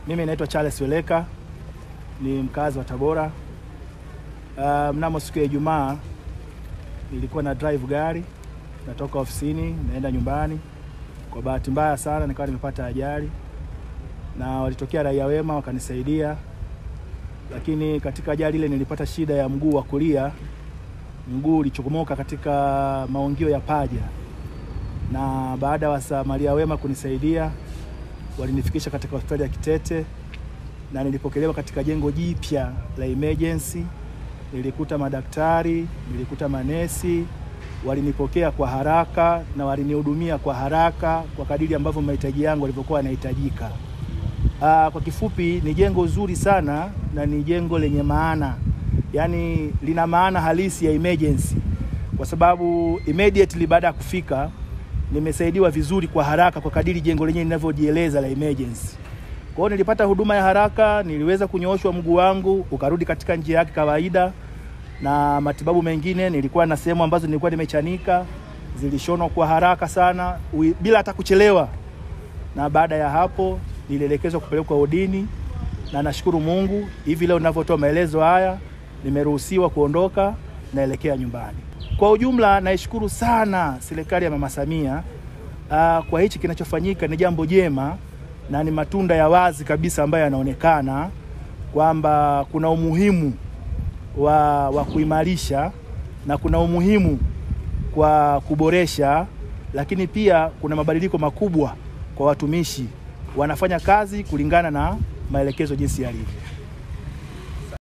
Mimi naitwa Charles Weleka, ni mkazi wa Tabora. Mnamo siku ya Ijumaa nilikuwa na drive gari, natoka ofisini naenda nyumbani. Kwa bahati mbaya sana nikawa nimepata ajali, na walitokea raia wema wakanisaidia. Lakini katika ajali ile nilipata shida ya mguu wa kulia. Mguu ulichomoka katika maungio ya paja, na baada ya wasamaria wema kunisaidia walinifikisha katika hospitali ya Kitete, na nilipokelewa katika jengo jipya la emergency. Nilikuta madaktari, nilikuta manesi, walinipokea kwa haraka na walinihudumia kwa haraka kwa kadiri ambavyo mahitaji yangu yalivyokuwa yanahitajika. Kwa kifupi, ni jengo zuri sana na ni jengo lenye maana. Yaani lina maana halisi ya emergency, kwa sababu immediately baada ya kufika nimesaidiwa vizuri kwa haraka kwa kadiri jengo lenyewe linavyojieleza la emergency. Kwa hiyo nilipata huduma ya haraka, niliweza kunyooshwa mguu wangu ukarudi katika njia yake kawaida, na matibabu mengine nilikuwa na sehemu ambazo nilikuwa nimechanika, zilishonwa kwa haraka sana bila hata kuchelewa. Na baada ya hapo nilielekezwa kupelekwa wodini, na nashukuru Mungu hivi leo ninavyotoa maelezo haya nimeruhusiwa kuondoka, naelekea nyumbani. Kwa ujumla naishukuru sana serikali ya Mama Samia kwa hichi kinachofanyika. Ni jambo jema na ni matunda ya wazi kabisa ambayo yanaonekana kwamba kuna umuhimu wa kuimarisha na kuna umuhimu kwa kuboresha, lakini pia kuna mabadiliko makubwa kwa watumishi, wanafanya kazi kulingana na maelekezo jinsi yalivyo.